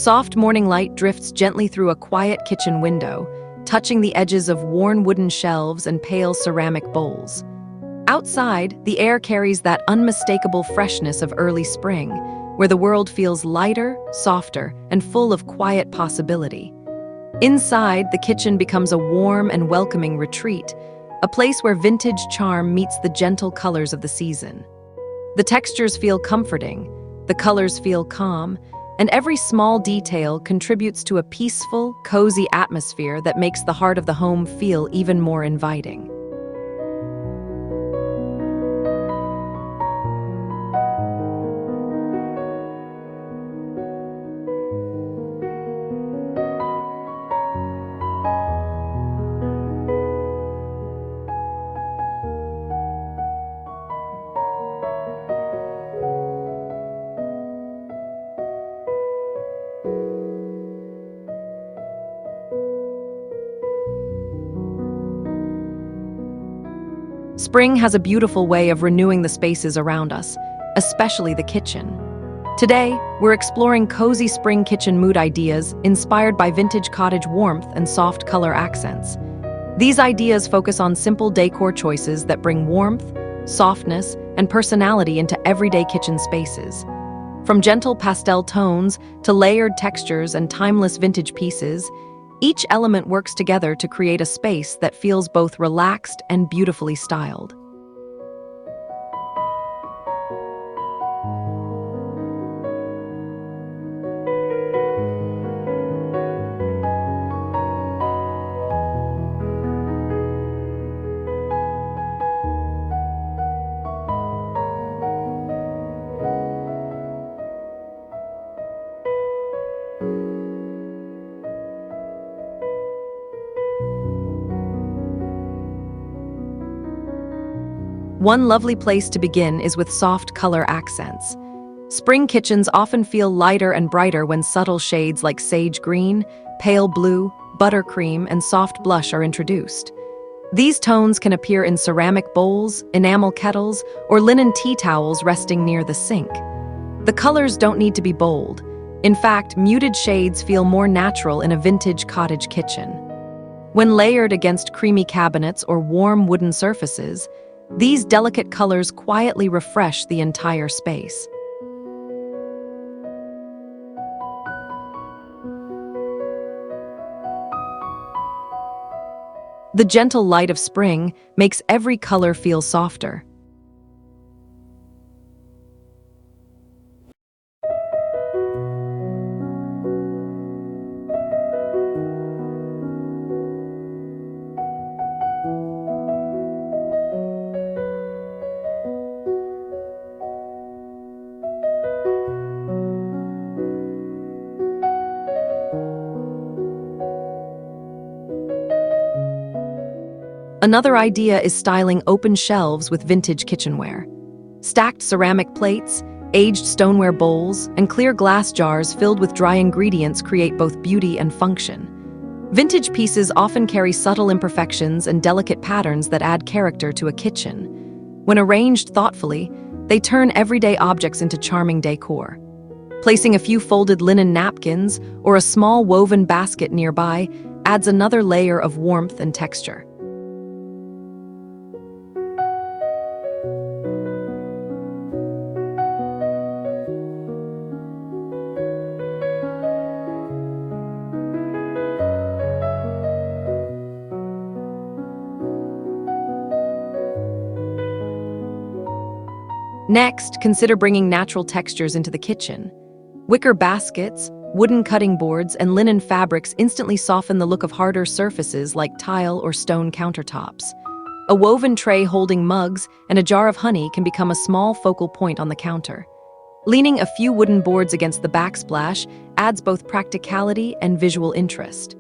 Soft morning light drifts gently through a quiet kitchen window, touching the edges of worn wooden shelves and pale ceramic bowls. Outside, the air carries that unmistakable freshness of early spring, where the world feels lighter, softer, and full of quiet possibility. Inside, the kitchen becomes a warm and welcoming retreat, a place where vintage charm meets the gentle colors of the season. The textures feel comforting, the colors feel calm, and every small detail contributes to a peaceful, cozy atmosphere that makes the heart of the home feel even more inviting. Spring has a beautiful way of renewing the spaces around us, especially the kitchen. Today, we're exploring cozy spring kitchen mood ideas inspired by vintage cottage warmth and soft color accents. These ideas focus on simple decor choices that bring warmth, softness, and personality into everyday kitchen spaces. From gentle pastel tones to layered textures and timeless vintage pieces, each element works together to create a space that feels both relaxed and beautifully styled. One lovely place to begin is with soft color accents. Spring kitchens often feel lighter and brighter when subtle shades like sage green, pale blue, buttercream, and soft blush are introduced. These tones can appear in ceramic bowls, enamel kettles, or linen tea towels resting near the sink. The colors don't need to be bold. In fact, muted shades feel more natural in a vintage cottage kitchen. When layered against creamy cabinets or warm wooden surfaces, these delicate colors quietly refresh the entire space. The gentle light of spring makes every color feel softer. Another idea is styling open shelves with vintage kitchenware. Stacked ceramic plates, aged stoneware bowls, and clear glass jars filled with dry ingredients create both beauty and function. Vintage pieces often carry subtle imperfections and delicate patterns that add character to a kitchen. When arranged thoughtfully, they turn everyday objects into charming decor. Placing a few folded linen napkins or a small woven basket nearby adds another layer of warmth and texture. Next, consider bringing natural textures into the kitchen. Wicker baskets, wooden cutting boards, and linen fabrics instantly soften the look of harder surfaces like tile or stone countertops. A woven tray holding mugs and a jar of honey can become a small focal point on the counter. Leaning a few wooden boards against the backsplash adds both practicality and visual interest.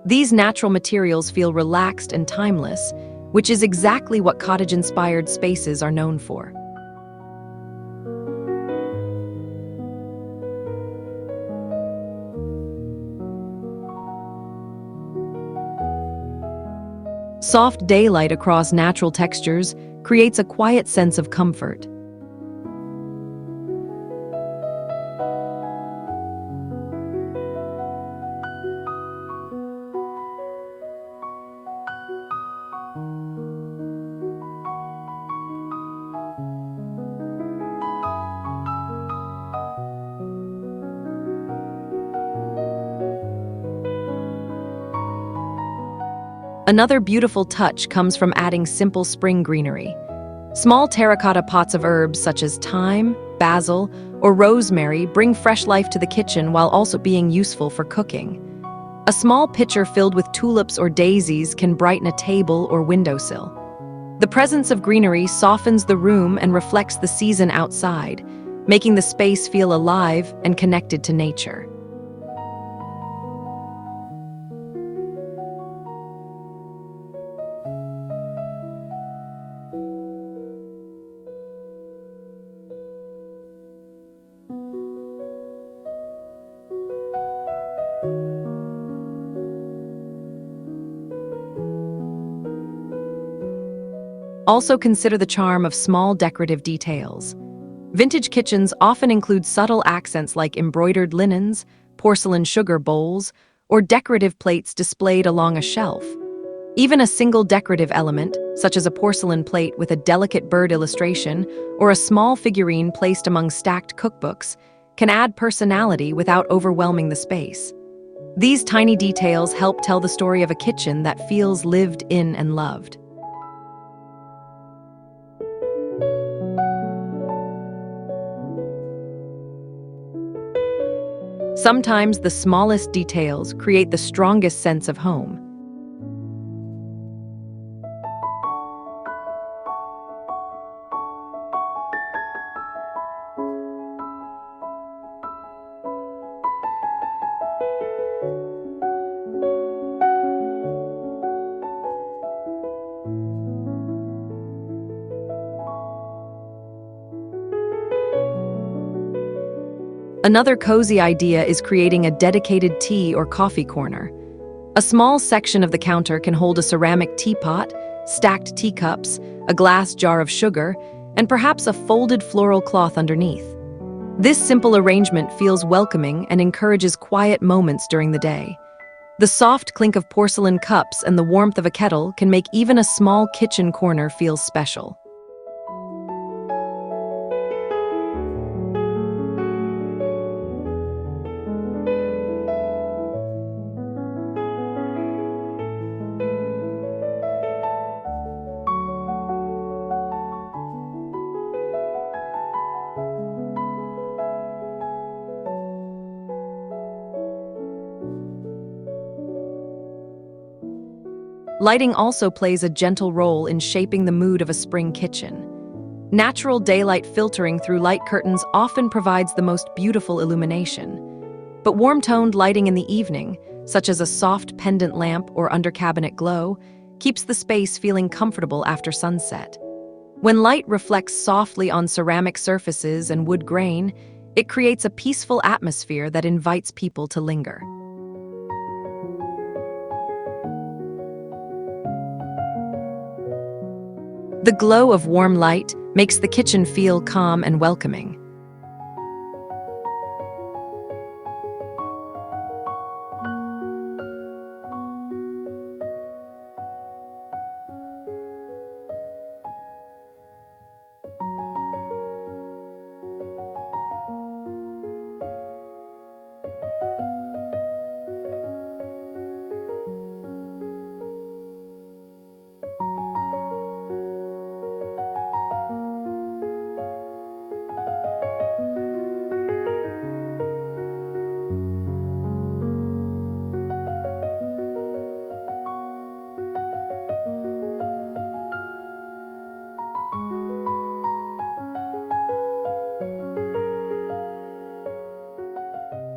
These natural materials feel relaxed and timeless, which is exactly what cottage-inspired spaces are known for. Soft daylight across natural textures creates a quiet sense of comfort. Another beautiful touch comes from adding simple spring greenery. Small terracotta pots of herbs such as thyme, basil, or rosemary bring fresh life to the kitchen while also being useful for cooking. A small pitcher filled with tulips or daisies can brighten a table or windowsill. The presence of greenery softens the room and reflects the season outside, making the space feel alive and connected to nature. Also consider the charm of small decorative details. Vintage kitchens often include subtle accents like embroidered linens, porcelain sugar bowls, or decorative plates displayed along a shelf. Even a single decorative element, such as a porcelain plate with a delicate bird illustration or a small figurine placed among stacked cookbooks, can add personality without overwhelming the space. These tiny details help tell the story of a kitchen that feels lived in and loved. Sometimes the smallest details create the strongest sense of home. Another cozy idea is creating a dedicated tea or coffee corner. A small section of the counter can hold a ceramic teapot, stacked teacups, a glass jar of sugar, and perhaps a folded floral cloth underneath. This simple arrangement feels welcoming and encourages quiet moments during the day. The soft clink of porcelain cups and the warmth of a kettle can make even a small kitchen corner feel special. Lighting also plays a gentle role in shaping the mood of a spring kitchen. Natural daylight filtering through light curtains often provides the most beautiful illumination. But warm-toned lighting in the evening, such as a soft pendant lamp or under-cabinet glow, keeps the space feeling comfortable after sunset. When light reflects softly on ceramic surfaces and wood grain, it creates a peaceful atmosphere that invites people to linger. The glow of warm light makes the kitchen feel calm and welcoming.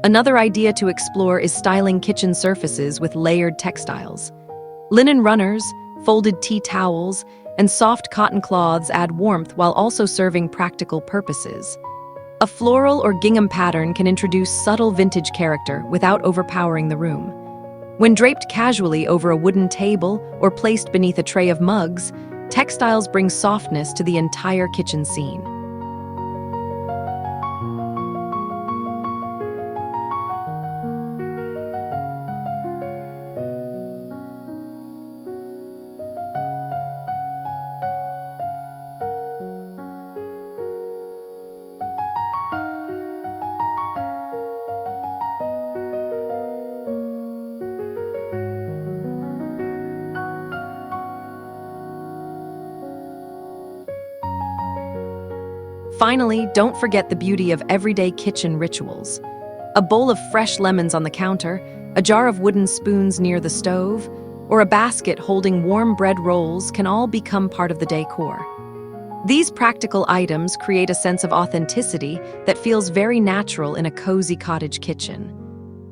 Another idea to explore is styling kitchen surfaces with layered textiles. Linen runners, folded tea towels, and soft cotton cloths add warmth while also serving practical purposes. A floral or gingham pattern can introduce subtle vintage character without overpowering the room. When draped casually over a wooden table or placed beneath a tray of mugs, textiles bring softness to the entire kitchen scene. Finally, don't forget the beauty of everyday kitchen rituals. A bowl of fresh lemons on the counter, a jar of wooden spoons near the stove, or a basket holding warm bread rolls can all become part of the decor. These practical items create a sense of authenticity that feels very natural in a cozy cottage kitchen.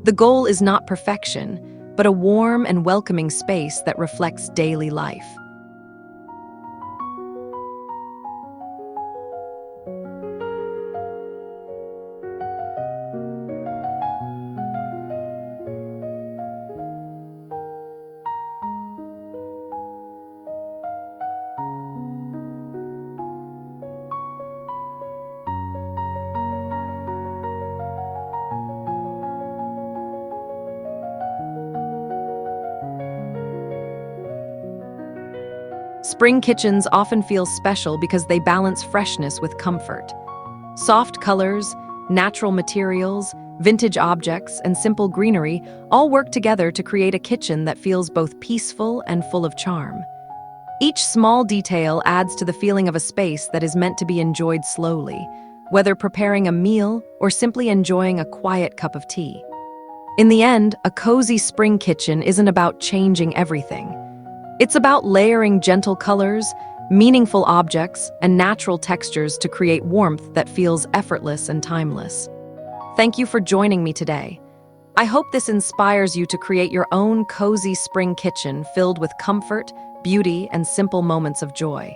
The goal is not perfection, but a warm and welcoming space that reflects daily life. Spring kitchens often feel special because they balance freshness with comfort. Soft colors, natural materials, vintage objects, and simple greenery all work together to create a kitchen that feels both peaceful and full of charm. Each small detail adds to the feeling of a space that is meant to be enjoyed slowly, whether preparing a meal or simply enjoying a quiet cup of tea. In the end, a cozy spring kitchen isn't about changing everything. It's about layering gentle colors, meaningful objects, and natural textures to create warmth that feels effortless and timeless. Thank you for joining me today. I hope this inspires you to create your own cozy spring kitchen filled with comfort, beauty, and simple moments of joy.